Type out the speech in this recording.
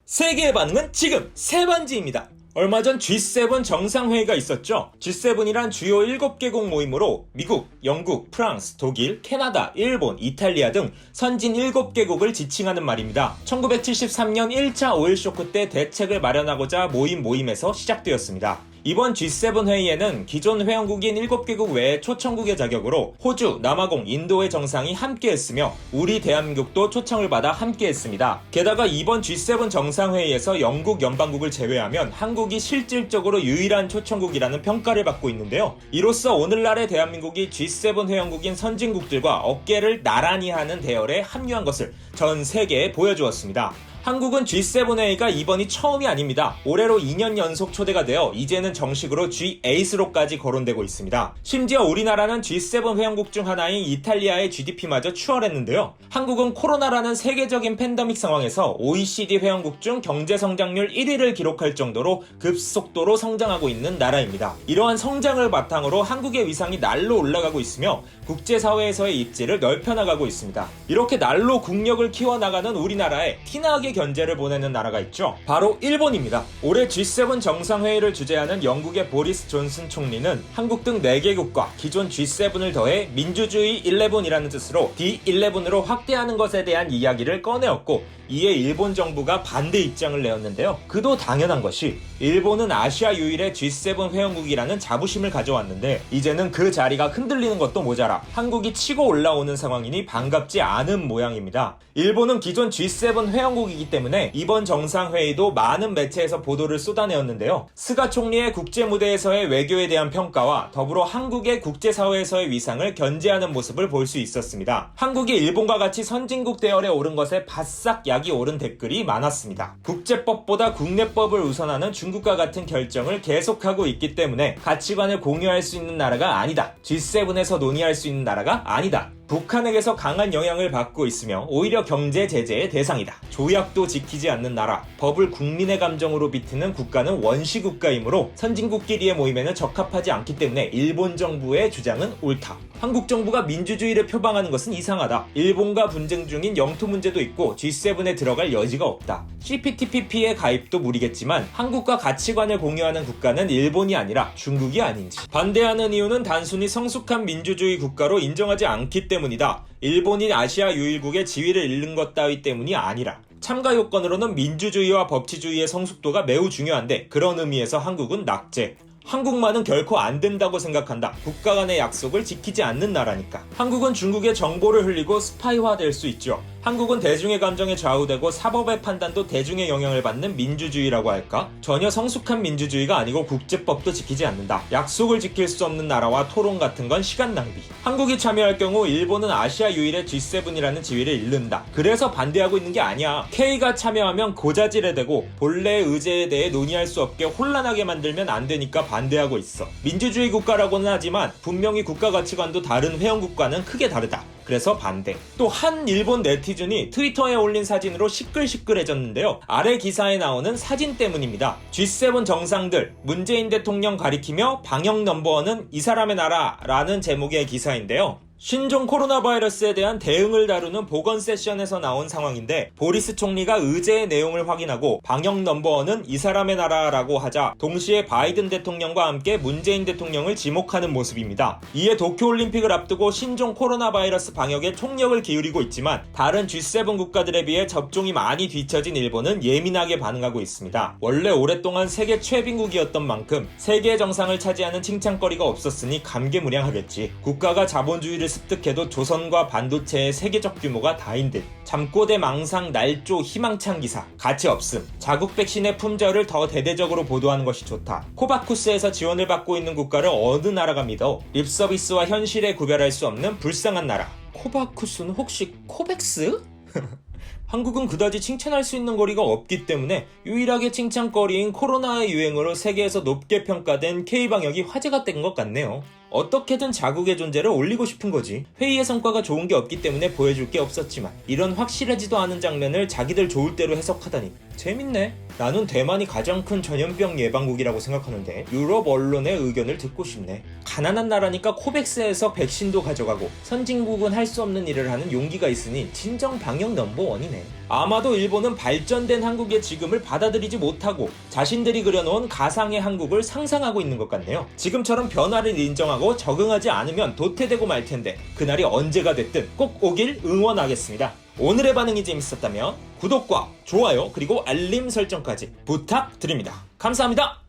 세계의 반응은 지금 세반지입니다. 얼마 전 G7 정상회의가 있었죠. G7이란 주요 7개국 모임으로 미국, 영국, 프랑스, 독일, 캐나다, 일본, 이탈리아 등 선진 7개국을 지칭하는 말입니다. 1973년 1차 오일 쇼크 때 대책을 마련하고자 모임에서 시작되었습니다. 이번 G7 회의에는 기존 회원국인 7개국 외에 초청국의 자격으로 호주, 남아공, 인도의 정상이 함께했으며 우리 대한민국도 초청을 받아 함께했습니다. 게다가 이번 G7 정상회의에서 영국 연방국을 제외하면 한국이 실질적으로 유일한 초청국이라는 평가를 받고 있는데요. 이로써 오늘날의 대한민국이 G7 회원국인 선진국들과 어깨를 나란히 하는 대열에 합류한 것을 전 세계에 보여주었습니다. 한국은 G7 회의가 이번이 처음이 아닙니다. 올해로 2년 연속 초대가 되어 이제는 정식으로 G8로까지 거론되고 있습니다. 심지어 우리나라는 G7 회원국 중 하나인 이탈리아의 GDP마저 추월했는데요. 한국은 코로나라는 세계적인 팬데믹 상황에서 OECD 회원국 중 경제성장률 1위를 기록할 정도로 급속도로 성장하고 있는 나라입니다. 이러한 성장을 바탕으로 한국의 위상이 날로 올라가고 있으며 국제사회에서의 입지를 넓혀나가고 있습니다. 이렇게 날로 국력을 키워나가는 우리나라에 티나게 견제를 보내는 나라가 있죠. 바로 일본입니다. 올해 G7 정상회의를 주재하는 영국의 보리스 존슨 총리는 한국 등 4개국과 기존 G7을 더해 민주주의 11이라는 뜻으로 D11으로 확대하는 것에 대한 이야기를 꺼내었고, 이에 일본 정부가 반대 입장을 내었는데요. 그도 당연한 것이 일본은 아시아 유일의 G7 회원국이라는 자부심을 가져왔는데 이제는 그 자리가 흔들리는 것도 모자라 한국이 치고 올라오는 상황이니 반갑지 않은 모양입니다. 일본은 기존 G7 회원국이기 때문에 이번 정상회의도 많은 매체에서 보도를 쏟아내었는데요. 스가 총리의 국제무대에서의 외교에 대한 평가와 더불어 한국의 국제사회에서의 위상을 견제하는 모습을 볼 수 있었습니다. 한국이 일본과 같이 선진국 대열에 오른 것에 바싹 약이 오른 댓글이 많았습니다. 국제법보다 국내법을 우선하는 중국과 같은 결정을 계속하고 있기 때문에 가치관을 공유할 수 있는 나라가 아니다. G7에서 논의할 수 있는 나라가 아니다. 북한에게서 강한 영향을 받고 있으며 오히려 경제 제재의 대상이다. 조약도 지키지 않는 나라, 법을 국민의 감정으로 비트는 국가는 원시국가이므로 선진국끼리의 모임에는 적합하지 않기 때문에 일본 정부의 주장은 옳다. 한국 정부가 민주주의를 표방하는 것은 이상하다. 일본과 분쟁 중인 영토 문제도 있고 G7에 들어갈 여지가 없다. CPTPP의 가입도 무리겠지만 한국과 가치관을 공유하는 국가는 일본이 아니라 중국이 아닌지. 반대하는 이유는 단순히 성숙한 민주주의 국가로 인정하지 않기 때문이다. 일본이 아시아 유일국의 지위를 잃는 것 따위 때문이 아니라 참가 요건으로는 민주주의와 법치주의의 성숙도가 매우 중요한데 그런 의미에서 한국은 낙제. 한국만은 결코 안 된다고 생각한다. 국가 간의 약속을 지키지 않는 나라니까. 한국은 중국의 정보를 흘리고 스파이화 될 수 있죠. 한국은 대중의 감정에 좌우되고 사법의 판단도 대중의 영향을 받는 민주주의라고 할까? 전혀 성숙한 민주주의가 아니고 국제법도 지키지 않는다. 약속을 지킬 수 없는 나라와 토론 같은 건 시간 낭비. 한국이 참여할 경우 일본은 아시아 유일의 G7이라는 지위를 잃는다. 그래서 반대하고 있는 게 아니야. K가 참여하면 고자질에 대고 본래의 의제에 대해 논의할 수 없게 혼란하게 만들면 안 되니까 반대하고 있어. 민주주의 국가라고는 하지만 분명히 국가 가치관도 다른 회원국과는 크게 다르다. 그래서 반대. 또 한 일본 네티즌이 트위터에 올린 사진으로 시끌시끌해졌는데요. 아래 기사에 나오는 사진 때문입니다. G7 정상들, 문재인 대통령 가리키며 방역 넘버원은 이 사람의 나라라는 제목의 기사인데요. 신종 코로나 바이러스에 대한 대응을 다루는 보건 세션에서 나온 상황인데 보리스 총리가 의제의 내용을 확인하고 방역 넘버원은 이 사람의 나라라고 하자 동시에 바이든 대통령과 함께 문재인 대통령을 지목하는 모습입니다. 이에 도쿄올림픽을 앞두고 신종 코로나 바이러스 방역에 총력을 기울이고 있지만 다른 G7 국가들에 비해 접종이 많이 뒤처진 일본은 예민하게 반응하고 있습니다. 원래 오랫동안 세계 최빈국이었던 만큼 세계 정상을 차지하는 칭찬거리가 없었으니 감개무량하겠지. 국가가 자본주의를 습득해도 조선과 반도체의 세계적 규모가 다인 듯. 잠꼬대 망상 날조 희망찬 기사 가치 없음. 자국 백신의 품절을 더 대대적으로 보도하는 것이 좋다. 코바쿠스에서 지원을 받고 있는 국가를 어느 나라가 믿어? 립서비스와 현실에 구별할 수 없는 불쌍한 나라. 코바쿠스는 혹시 코백스? 한국은 그다지 칭찬할 수 있는 거리가 없기 때문에 유일하게 칭찬거리인 코로나의 유행으로 세계에서 높게 평가된 K방역이 화제가 된 것 같네요. 어떻게든 자국의 존재를 올리고 싶은 거지. 회의의 성과가 좋은 게 없기 때문에 보여줄 게 없었지만 이런 확실하지도 않은 장면을 자기들 좋을 대로 해석하다니 재밌네. 나는 대만이 가장 큰 전염병 예방국이라고 생각하는데 유럽 언론의 의견을 듣고 싶네. 가난한 나라니까 코백스에서 백신도 가져가고 선진국은 할 수 없는 일을 하는 용기가 있으니 진정 방역 넘버원이네. 아마도 일본은 발전된 한국의 지금을 받아들이지 못하고 자신들이 그려놓은 가상의 한국을 상상하고 있는 것 같네요. 지금처럼 변화를 인정하고 적응하지 않으면 도태되고 말 텐데 그날이 언제가 됐든 꼭 오길 응원하겠습니다. 오늘의 반응이 재밌었다면 구독과 좋아요 그리고 알림 설정까지 부탁드립니다. 감사합니다.